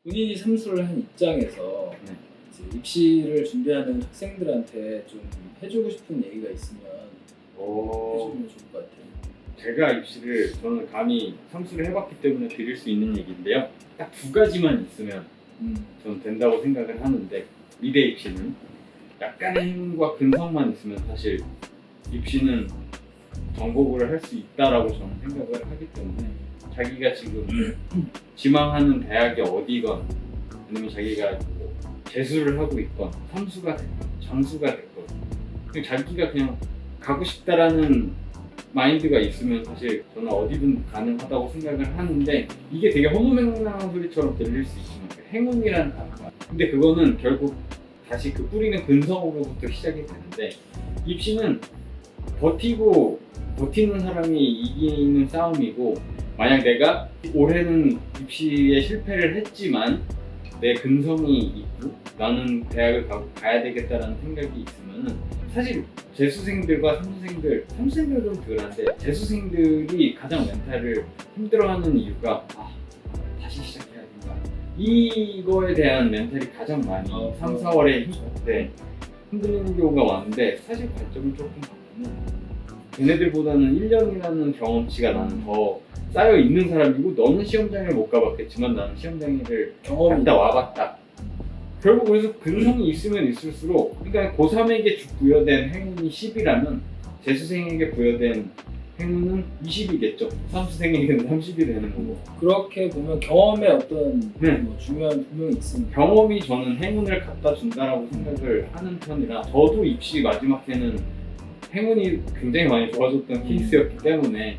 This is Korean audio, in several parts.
본인이 삼수를 한 입장에서 네. 이제 입시를 준비하는 학생들한테 좀 해주고 싶은 얘기가 있으면 해주면 좋을 것 같아요. 제가 입시를 저는 감히 삼수를 해봤기 때문에 드릴 수 있는 얘기인데요. 딱 두 가지만 있으면 저는 된다고 생각을 하는데, 미대 입시는 약간의 행운과 근성만 있으면 사실 입시는 정복을 할 수 있다라고 저는 생각을 하기 때문에, 자기가 지금 지망하는 대학이 어디건 아니면 자기가 뭐 재수를 하고 있건 삼수가 됐건 장수가 됐건 그냥 자기가 그냥 가고 싶다라는 마인드가 있으면 사실 저는 어디든 가능하다고 생각을 하는데, 이게 되게 허무맹랑한 소리처럼 들릴 수 있지만 행운이라는 단어가, 근데 그거는 결국 다시 그 뿌리는 근성으로부터 시작이 되는데, 입시는 버티는 사람이 이기는 싸움이고, 만약 내가 올해는 입시에 실패를 했지만 내 근성이 있고 나는 대학을 가야 되겠다라는 생각이 있으면은, 사실 재수생들과 삼수생들은 좀 덜한데 재수생들이 가장 멘탈을 힘들어하는 이유가 다시 시작해야 된다, 이거에 대한 멘탈이 가장 많이 3, 4월에 흔들리는 경우가 많은데, 사실 관점을 조금 바꾸면 걔네들보다는 1년이라는 경험치가 나는 더 쌓여 있는 사람이고, 너는 시험장을 못 가봤겠지만 나는 시험장을 갔다 와봤다. 결국 그래서 근성이 있으면 있을수록, 그러니까 고3에게 부여된 행운이 10이라면 재수생에게 부여된 행운은 20이겠죠. 삼수생에게는 30이 되는 거고. 그렇게 보면 경험에 어떤 뭐 중요한 부분이 있습니다. 경험이 저는 행운을 갖다 준다라고 생각을 하는 편이라, 저도 입시 마지막 해는 행운이 굉장히 많이 좋아졌던 케이스였기 때문에.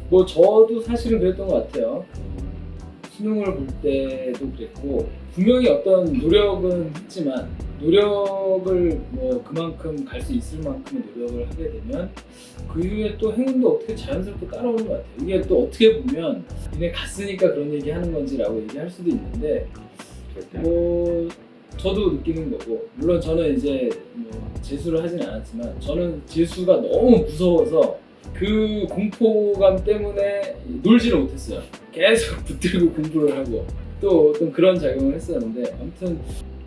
뭐 저도 사실은 그랬던 것 같아요. 수능을 볼 때도 그랬고, 분명히 어떤 노력은 했지만 노력을 뭐 그만큼 갈 수 있을 만큼의 노력을 하게 되면 그 이후에 또 행운도 어떻게 자연스럽게 따라오는 것 같아요. 이게 또 어떻게 보면 니네 갔으니까 그런 얘기 하는 건지라고 얘기할 수도 있는데, 뭐 저도 느끼는 거고, 물론 저는 이제 뭐 재수를 하진 않았지만 저는 재수가 너무 무서워서 그 공포감 때문에 놀지를 못했어요. 계속 붙들고 공부를 하고 또 어떤 그런 작용을 했었는데, 아무튼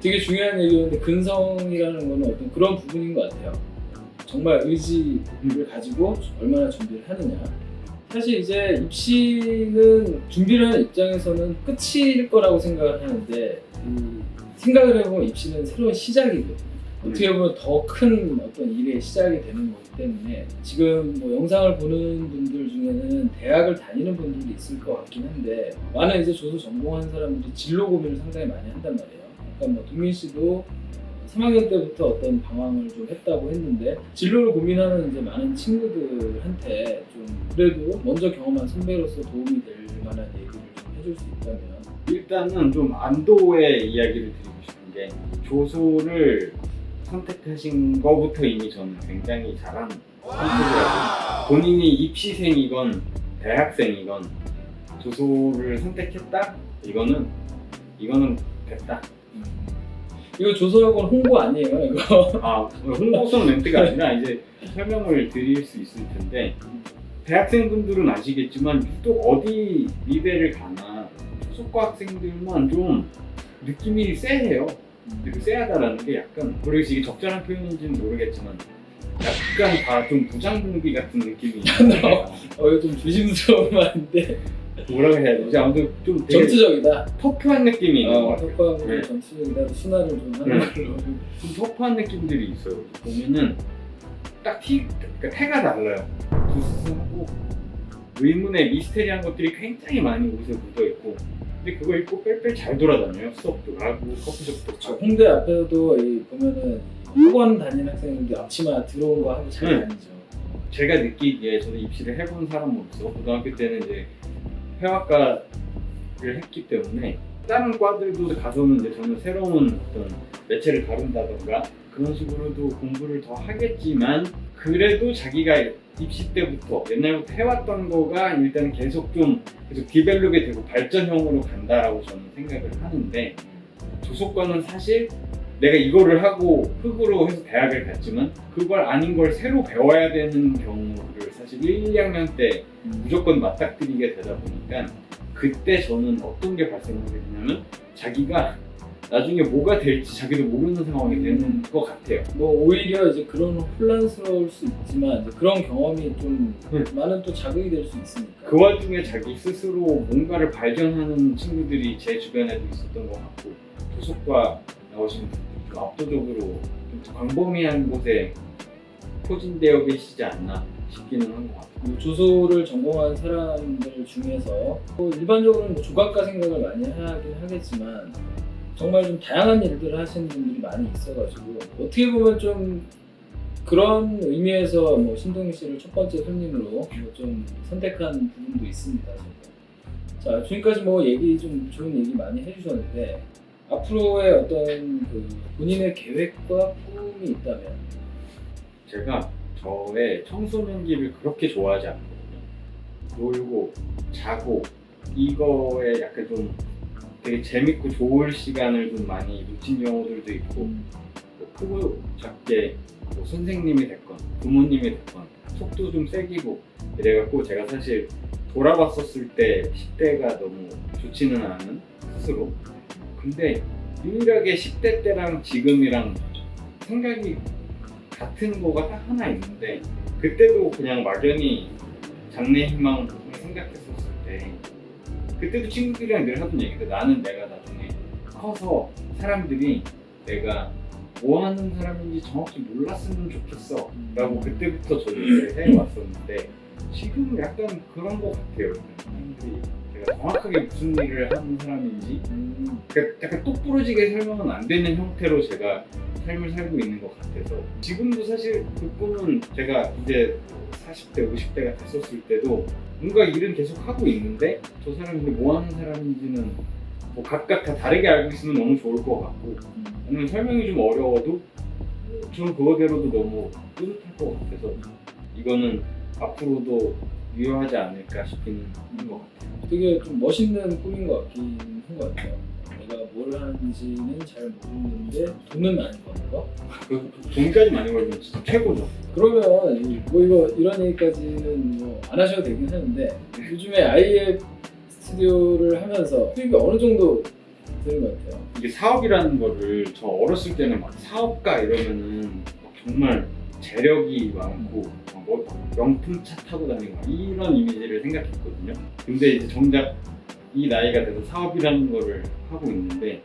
되게 중요한 얘기였는데, 근성이라는 거는 어떤 그런 부분인 것 같아요. 정말 의지를 가지고 얼마나 준비를 하느냐. 사실 이제 입시는 준비를 하는 입장에서는 끝일 거라고 생각을 하는데, 생각을 해보면 입시는 새로운 시작이거든요. 어떻게 보면 더 큰 어떤 일의 시작이 되는 거기 때문에, 지금 뭐 영상을 보는 분들 중에는 대학을 다니는 분들도 있을 것 같긴 한데, 많은 이제 조수 전공한 사람들이 진로 고민을 상당히 많이 한단 말이에요. 아까 뭐 동민 씨도 3학년 때부터 어떤 방황을 좀 했다고 했는데, 진로를 고민하는 이제 많은 친구들한테 좀 그래도 먼저 경험한 선배로서 도움이 될 만한 얘기를 좀 해줄 수 있다면. 일단은 좀 안도의 이야기를 드리고 싶은 게, 조소를 선택하신 거부터 이미 저는 굉장히 잘한 선택이라고. 본인이 입시생이건 대학생이건 조소를 선택했다? 이거는 됐다. 이거 조서학원 홍보 아니에요, 이거? 홍보성 멘트가 아니라 이제 설명을 드릴 수 있을 텐데, 대학생분들은 아시겠지만 유독 어디 미대를 가나 소속과 학생들만 좀 느낌이 쎄해요. 그리고 쎄하다라는 게 약간, 모르겠어요, 이게 적절한 표현인지는 모르겠지만 약간 다 좀 부장공비 같은 느낌이 있어요. 이거 좀 조심스러운 말인데 뭐라고 해야 되지? 아무튼 좀 되게 전투적이다. 터프한 느낌이 있는 것 같아요. 터프하고 네. 전투적이다. 순화를 좀 하는 걸로. 좀 터프한 느낌들이 있어요. 보면은 딱 그러니까 태가 달라요. 두툼하고 의문의 미스테리한 것들이 굉장히 많이 옷에 묻어있고, 근데 그거 입고 뺄뺄 잘 돌아다녀요. 수업도 가고 커피숍도 가고. 홍대 앞에도 보면은 학원 다니는 학생들 앞치마 들어온 거 하고 잘 다니죠. 제가 느끼기에, 저도 입시를 해본 사람으로서 고등학교 때는 이제 회화과를 했기 때문에 다른 과들도 가서는 이제 저는 새로운 어떤 매체를 다룬다던가 그런 식으로도 공부를 더 하겠지만, 그래도 자기가 입시 때부터 옛날부터 해왔던 거가 일단 계속 디벨롭이 되고 발전형으로 간다라고 저는 생각을 하는데, 조속과는 사실 내가 이거를 하고 흙으로 해서 대학을 갔지만 그걸 아닌 걸 새로 배워야 되는 경우를 사실 1, 2학년 때 무조건 맞닥뜨리게 되다 보니까 그때 저는 어떤 게 발생하게 되냐면 자기가 나중에 뭐가 될지 자기도 모르는 상황이 되는 것 같아요. 뭐 오히려 이제 그런 혼란스러울 수 있지만 이제 그런 경험이 좀 많은 또 자극이 될 수 있으니까. 그 와중에 자기 스스로 뭔가를 발견하는 친구들이 제 주변에도 있었던 것 같고 도서과 나오신 분들이 좀 압도적으로 좀 광범위한 곳에 포진되어 계시지 않나 싶기는 한 것 같아요. 뭐 조소를 전공한 사람들 중에서 뭐 일반적으로는 뭐 조각가 생각을 많이 하긴 하겠지만 정말 좀 다양한 일들을 하시는 분들이 많이 있어가지고 어떻게 보면 좀 그런 의미에서 뭐 신동희 씨를 첫 번째 손님으로 뭐 좀 선택한 부분도 있습니다. 저도. 자, 지금까지 뭐 얘기 좀 좋은 얘기 많이 해주셨는데 앞으로의 어떤 그 본인의 계획과 꿈이 있다면 제가 저의 청소년기를 그렇게 좋아하지 않거든요. 놀고 자고 이거에 약간 좀 되게 재밌고 좋을 시간을 좀 많이 놓친 경우들도 있고 뭐 크고 작게 뭐 선생님이 됐건 부모님이 됐건 속도 좀 세기고 이래갖고 제가 사실 돌아봤었을 때 10대가 너무 좋지는 않은 스스로. 근데 유일하게 10대 때랑 지금이랑 생각이 같은 거가 딱 하나 있는데 그때도 그냥 막연히 장래 희망을 생각했었을 때 그때도 친구들이랑 늘 하던 얘기인데 나는 내가 나중에 커서 사람들이 내가 뭐 하는 사람인지 정확히 몰랐으면 좋겠어 라고 그때부터 저도 해왔었는데 지금 약간 그런 거 같아요. 사람들이 제가 정확하게 무슨 일을 하는 사람인지 그러니까 약간 똑부러지게 설명은 안 되는 형태로 제가 삶을 살고 있는 것 같아서 지금도 사실 그 꿈은 제가 이제 40대, 50대가 됐었을 때도 뭔가 일은 계속 하고 있는데 저 사람이 뭐 하는 사람인지는 뭐 각각 다 다르게 알고 있으면 너무 좋을 것 같고 아니면 설명이 좀 어려워도 저는 그거대로도 너무 뿌듯할 것 같아서 이거는 앞으로도 유효하지 않을까 싶기는 한 것 같아요. 되게 좀 멋있는 꿈인 것 같긴 한 것 같아요. 내가 뭘 하는지는 잘 모르는데 돈은 많이 버는 거? 그 돈까지 많이 벌면 진짜 최고죠. 그러면 뭐 이거 이런 얘기까지는 뭐 안 하셔도 되긴 하는데 요즘에 IF 스튜디오를 하면서 수입이 어느 정도 되는 것 같아요? 이게 사업이라는 거를 저 어렸을 때는 막 사업가 이러면은 막 정말 재력이 많고 뭐 명품 차 타고 다니고 막 이런 이미지를 생각했거든요. 근데 이제 정작 이 나이가 돼서 사업이라는 거를 하고 있는데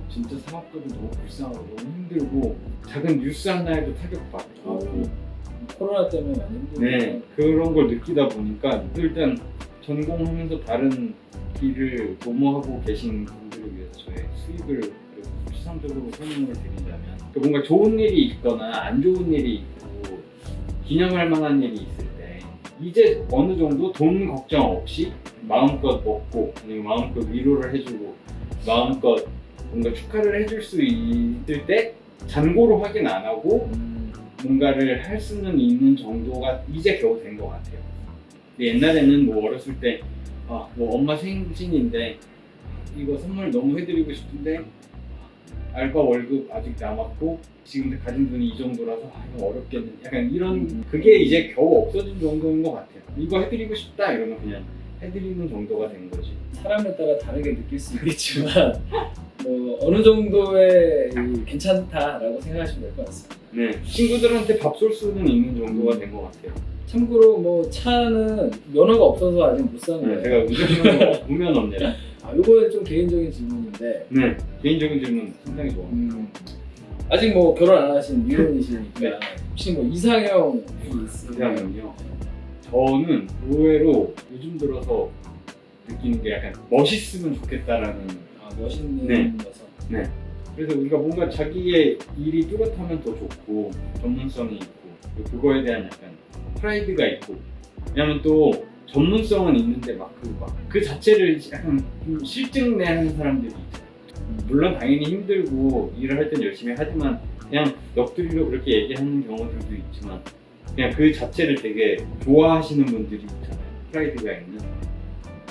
진짜 사업가도 너무 불쌍하고 너무 힘들고 작은 뉴스 하나에도 타격받고 코로나 때문에 많이 힘들고 네, 그런 걸 느끼다 보니까 일단 전공하면서 다른 길을 도모하고 계신 분들을 위해서 저의 수입을 그래도 추상적으로 설명을 드린다면 뭔가 좋은 일이 있거나 안 좋은 일이 있고 기념할 만한 일이 있을 때 이제 어느 정도 돈 걱정 없이 마음껏 먹고 아니면 마음껏 위로를 해주고 마음껏 뭔가 축하를 해줄 수 있을 때 잔고로 확인 안 하고 뭔가를 할 수는 있는 정도가 이제 겨우 된 것 같아요. 근데 옛날에는 뭐 어렸을 때 뭐 엄마 생신인데 이거 선물 너무 해드리고 싶은데 알바 월급 아직 남았고 지금 가진 돈이 이 정도라서 이거 어렵겠네. 약간 이런 그게 이제 겨우 없어진 정도인 것 같아요. 이거 해드리고 싶다 이러면 그냥 해드리는 정도가 된 거지. 사람에 따라 다르게 느낄 수 있겠지만 뭐 어느 정도의 괜찮다라고 생각하시면 될 것 같습니다. 네, 친구들한테 밥 쏠 수는 있는 정도가 된 것 같아요. 참고로 뭐 차는 면허가 없어서 아직 못 사는 거예요. 제가 운전면허 무면 없네요. 이거는 좀 개인적인 질문인데 네, 개인적인 질문 상당히 좋아합니다. 아직 뭐 결혼 안 하신 미혼이시니까 혹시 뭐 이상형이 있으세요? 이상형이요? 저는 의외로 요즘 들어서 느끼는 게 약간 멋있으면 좋겠다라는 멋있는 네. 여성. 네. 그래서 우리가 뭔가 자기의 일이 뚜렷하면 더 좋고 전문성이 있고 그리고 그거에 대한 약간 프라이드가 있고 왜냐면 또 전문성은 있는데 그 자체를 약간 좀 실증내는 사람들이 있잖아요. 물론 당연히 힘들고 일을 할 땐 열심히 하지만 그냥 넋두리로 그렇게 얘기하는 경우들도 있지만 그냥 그 자체를 되게 좋아하시는 분들이 있잖아요. 프라이드가 있는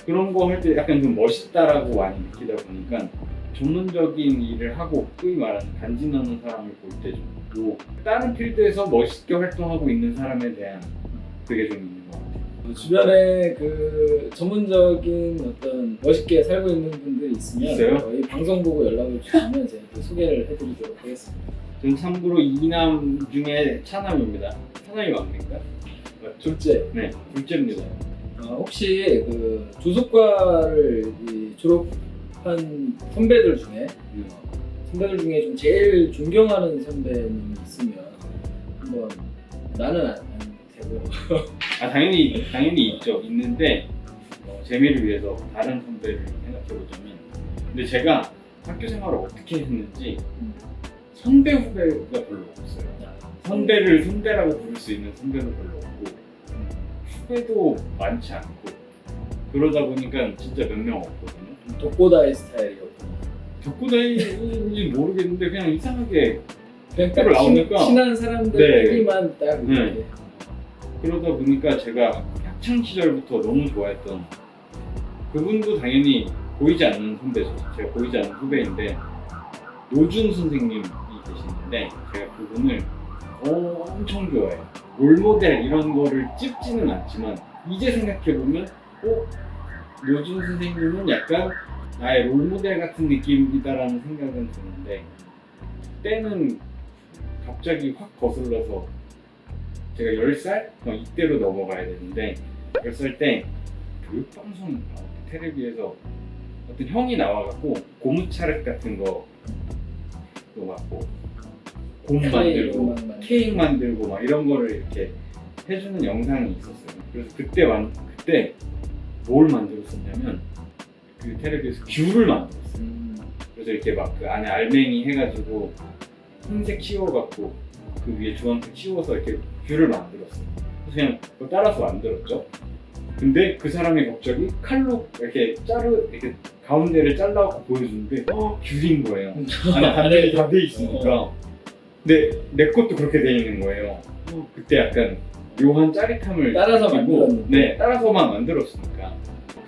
그런 거 할 때 약간 좀 멋있다라고 많이 느끼다 보니까 전문적인 일을 하고 소위 말하는 간지나는 사람을 볼 때 좀 있고 다른 필드에서 멋있게 활동하고 있는 사람에 대한 그게 좀 있는 것 같아요. 주변에 그 전문적인 어떤 멋있게 살고 있는 분들이 있으면 있어요? 이 방송 보고 연락을 주시면 제가 또 소개를 해드리도록 하겠습니다. 저는 참고로 2남 중에 차남입니다. 차남이 막내인가? 맞죠? 둘째, 네, 둘째입니다. 혹시 그 조속과를 졸업한 선배들 중에 좀 제일 존경하는 선배님이 있으면 한번 나는 안 되고 당연히 있죠. 있는데 재미를 위해서 다른 선배를 생각해보자면, 근데 제가 학교 생활을 어떻게 했는지 선배 후배가 별로 없어요. 선배를 선배라고 부를 수 있는 선배도 별로 없고 후배도 많지 않고, 그러다 보니까 진짜 몇 명 없거든요. 독고다이 스타일이었구나. 덕구다이인지 모르겠는데 그냥 이상하게 그냥 학교를 나오니까 친한 사람들끼리만 딱 네. 이렇게. 그러다 보니까 제가 학창 시절부터 너무 좋아했던 그분도 당연히 보이지 않는 선배죠. 제가 보이지 않는 후배인데 노준 선생님이 계시는데 제가 그분을 엄청 좋아해요. 롤모델 이런 거를 찍지는 않지만 이제 생각해보면 노준 선생님은 약간 나의 롤모델 같은 느낌이다라는 생각은 드는데, 때는 갑자기 확 거슬러서 제가 10살? 이때로 넘어가야 되는데 10살 때 교육방송 텔레비에서 어떤 형이 나와갖고 고무차륵 같은 거 맡고 곰 만들고 케이크 만들고 막 이런 거를 이렇게 해주는 영상이 있었어요. 그래서 그때 뭘 만들었었냐면 그 텔레비에서 귤을 만들었어요. 그래서 이렇게 막 그 안에 알맹이 해가지고 흰색 씌워갖고 그 위에 주황색 씌워서 이렇게 귤을 만들었어요. 그래서 그냥 그거 따라서 만들었죠. 근데 그 사람이 갑자기 칼로 이렇게 이렇게 가운데를 잘라갖고 보여주는데 귤인 거예요. 안에 단백이 다 돼 있으니까. 근데 내 것도 그렇게 돼 있는 거예요. 그때 약간 묘한 짜릿함을 따라서 느끼고, 만들었는데. 네, 따라서만 만들었으니까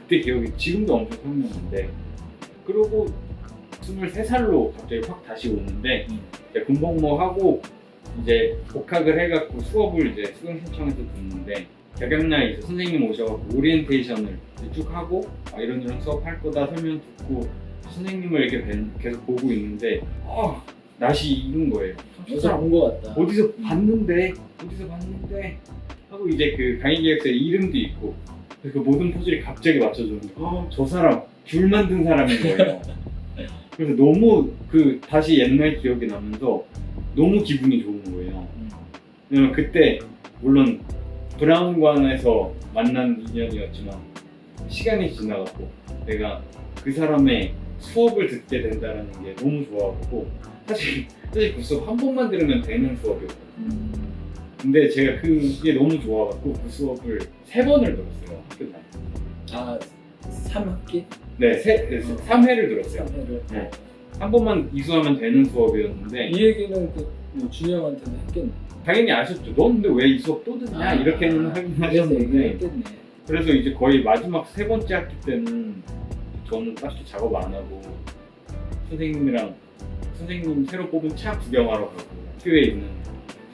그때 기억이 지금도 엄청 생각나는데, 그러고 23살로 갑자기 확 다시 오는데 이제 군복무 하고 이제 복학을 해갖고 수업을 이제 수강 신청해서 듣는데 격양날 이제 선생님 오셔갖고 오리엔테이션을 쭉 하고 이런 수업 할 거다 설명 듣고 선생님을 이렇게 계속 보고 있는데 낯이 익은 거예요. 어디서 본 것 같다. 어디서 봤는데 하고 이제 그 강의기획서에 이름도 있고 그 모든 포즈를 갑자기 맞춰주는데 저 사람 귤 만든 사람인 거예요. 그래서 너무 다시 옛날 기억이 나면서 너무 기분이 좋은 거예요. 왜냐면 그때 물론 브라운관에서 만난 인연이었지만 시간이 지나갔고 내가 그 사람의 수업을 듣게 된다는 게 너무 좋아하고, 사실 그 수업 한 번만 들으면 되는 수업이었거든요. 근데 제가 그게 너무 좋아갖고 그 수업을 3번을 들었어요. 학교 다닐 때. 3학기? 네, 3회를 들었어요. 3회를. 네. 한 번만 이수하면 되는 수업이었는데 이 얘기는 준이 형한테는 했겠네. 당연히 아셨죠. 너 근데 왜 이 수업 또 듣냐? 이렇게는 하긴 하셨는데, 했겠네. 그래서 이제 거의 마지막 3번째 학기 때는 저는 딱히 작업 안 하고 선생님 새로 뽑은 차 구경하러 가고 학교에 있는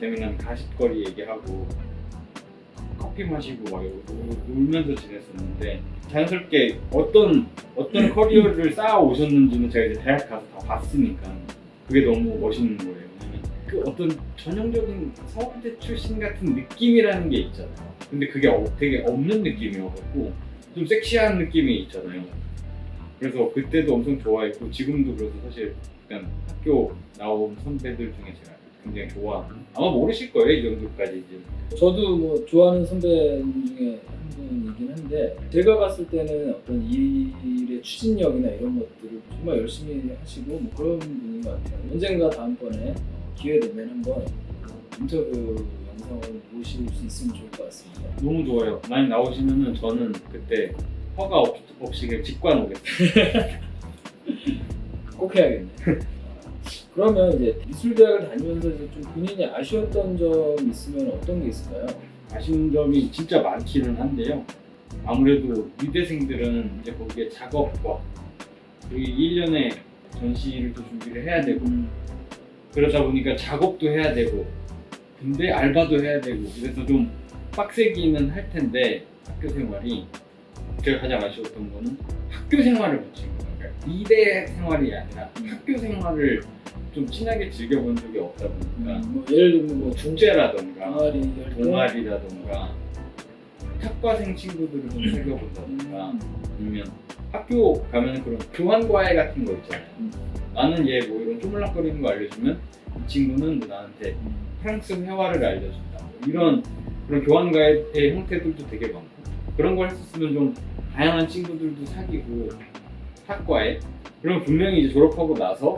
재미난 가십거리 얘기하고 커피 마시고 막 놀면서 지냈었는데, 자연스럽게 어떤 커리어를 쌓아 오셨는지는 제가 이제 대학 가서 다 봤으니까 그게 너무 멋있는 거예요. 왜냐면 그 어떤 전형적인 서울대 출신 같은 느낌이라는 게 있잖아요. 근데 그게 되게 없는 느낌이어갖고 좀 섹시한 느낌이 있잖아요. 그래서 그때도 엄청 좋아했고 지금도 그래서 사실 약간 학교 나온 선배들 중에 제가 굉장히 좋아하는, 아마 모르실 거예요 이 정도까지 이제. 저도 뭐 좋아하는 선배님 중에 한 분이긴 한데, 제가 봤을 때는 어떤 일의 추진력이나 이런 것들을 정말 열심히 하시고 뭐 그런 분인 것 같아요. 언젠가 다음번에 기회 되면 한번 인터뷰 영상을 보실 수 있으면 좋을 것 같습니다. 너무 좋아요. 많이 나오시면은 저는 그때 허가 없이 그냥 직관 오겠습니다. 꼭 해야겠네. 그러면 이제 미술대학을 다니면서 이제 좀 본인이 아쉬웠던 점 있으면 어떤 게 있을까요? 아쉬운 점이 진짜 많기는 한데요. 아무래도 미대생들은 이제 거기에 작업과 그리고 1년에 전시를 또 준비를 해야 되고 그러다 보니까 작업도 해야 되고 근데 알바도 해야 되고 그래서 좀 빡세기는 할 텐데, 학교 생활이 제가 가장 아쉬웠던 거는 학교 생활을 못 즐긴 거예요. 미대 생활이 아니라 학교 생활을 좀 진하게 즐겨본 적이 없다 보니까 뭐 예를 들면 뭐 축제라던가 동아리 활동? 동아리라던가 학과생 친구들을 좀 사귀어본다던가 아니면 학교 가면 그런 교환과외 같은 거 있잖아요. 나는 얘 뭐 이런 쪼물락거리는 거 알려주면 이 친구는 나한테 프랑스 회화를 알려준다. 뭐 이런 그런 교환과외의 형태들도 되게 많고 그런 걸 했었으면 좀 다양한 친구들도 사귀고 학과에 그러면 분명히 이제 졸업하고 나서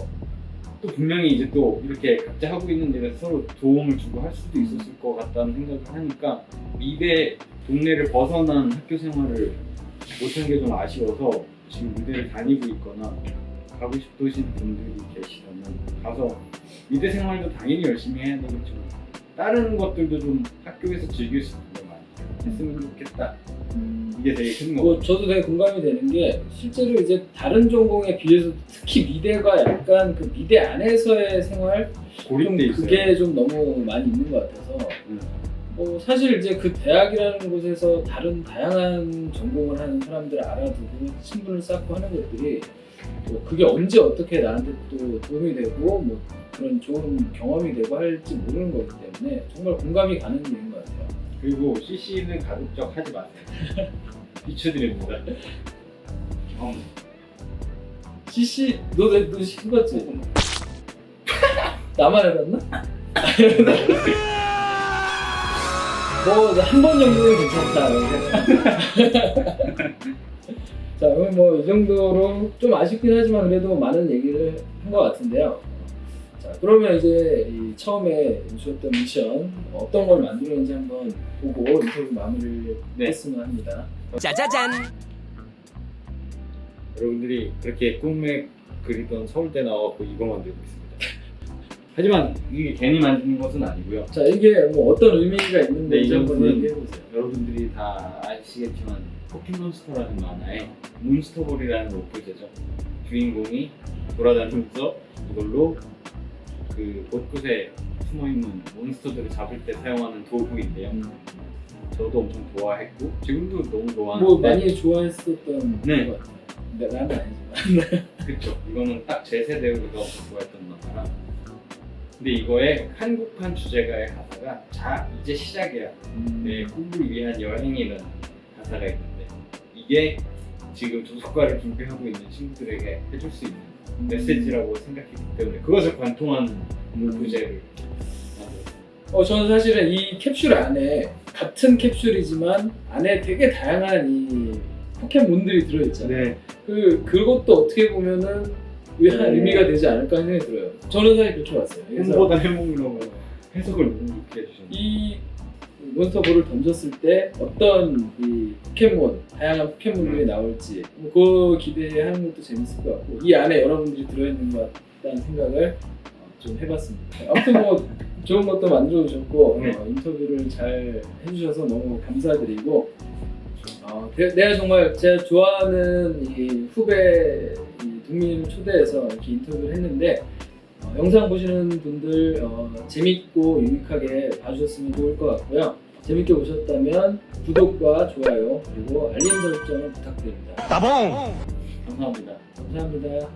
또 분명히 이제 또 이렇게 각자 하고 있는 일에 서로 도움을 주고 할 수도 있었을 것 같다는 생각을 하니까 미대 동네를 벗어난 학교 생활을 못한 게 좀 아쉬워서 지금 미대를 다니고 있거나 가고 싶으신 분들이 계시다면 가서 미대 생활도 당연히 열심히 해야 되겠지만 다른 것들도 좀 학교에서 즐길 수 있는 거 많이 했으면 좋겠다. 이게 되게 큰 거. 뭐 저도 되게 공감이 되는 게 실제로 이제 다른 전공에 비해서 특히 미대가 약간 그 미대 안에서의 생활 좀 고립돼 있어요. 그게 좀 너무 많이 있는 것 같아서 뭐 사실 이제 그 대학이라는 곳에서 다른 다양한 전공을 하는 사람들을 알아두고 친분을 쌓고 하는 것들이 뭐 그게 언제 어떻게 나한테 또 도움이 되고 뭐 그런 좋은 경험이 되고 할지 모르는 거기 때문에 정말 공감이 가는 일인 것 같아요. 그리고 CC는 가급적 하지 마세요. 비추드립니다. CC 너 해봤지? 나만 해봤나? 뭐 한 번 정도는 괜찮다. 자, 그럼 뭐 이 정도로 좀 아쉽긴 하지만 그래도 많은 얘기를 한 것 같은데요. 자, 그러면 이제 이 처음에 주셨던 미션 어떤 걸 만들었는지 한번 보고 인터뷰 마무리를 했으면 합니다. 짜자잔. 여러분들이 그렇게 꿈에 그리던 서울대 나와서 이거 만들고 있습니다. 하지만 이게 괜히 만드는 것은 아니고요. 자, 이게 뭐 어떤 의미가 있는지 네, 한번 이것은 얘기해보세요. 여러분들이 다 아시겠지만 포켓몬스터라는 만화에 몬스터볼이라는 오브제죠. 주인공이 돌아다니면서 이걸로 그 곳곳에 숨어있는 몬스터들을 잡을 때 사용하는 도구인데요. 저도 엄청 좋아했고 지금도 너무 좋아하는데 뭐 많이 좋아했었던 네. 것 같아요. 근데 나는 아니지만. 그쵸. 이거는 딱 제 세대가 엄청 좋아했던 만화라. 근데 이거의 한국판 주제가의 가사가 자 이제 시작이야. 내 꿈을 위한 여행이라는 가사가 있는데 이게 지금 조속과를 준비하고 있는 친구들에게 해줄 수 있는 메시지라고 생각했기 때문에 그것을 관통하는 부제를 만들었습니다. 저는 사실은 이 캡슐 안에 같은 캡슐이지만 안에 되게 다양한 이 포켓몬들이 들어있잖아요. 네. 그것도 어떻게 보면은 의미가 되지 않을까 하는 생각이 들어요. 저는 사실 그렇게 봤어요. 그래서 꿈보다 해몽이라고 해석을 너무 좋게 해주셨네요. 이 몬스터볼을 던졌을 때 어떤 이 포켓몬, 다양한 포켓몬들이 나올지 그 기대하는 것도 재밌을 것 같고 이 안에 여러분들이 들어있는 것 같다는 생각을 좀 해봤습니다. 아무튼 뭐 좋은 것도 만들어 주셨고 네. 인터뷰를 잘 해주셔서 너무 감사드리고 내가 정말 제가 좋아하는 이 후배 이 동민을 초대해서 이렇게 인터뷰를 했는데 영상 보시는 분들 재밌고 유익하게 봐주셨으면 좋을 것 같고요. 재밌게 보셨다면 구독과 좋아요 그리고 알림 설정을 부탁드립니다. 따봉. 감사합니다. 감사합니다.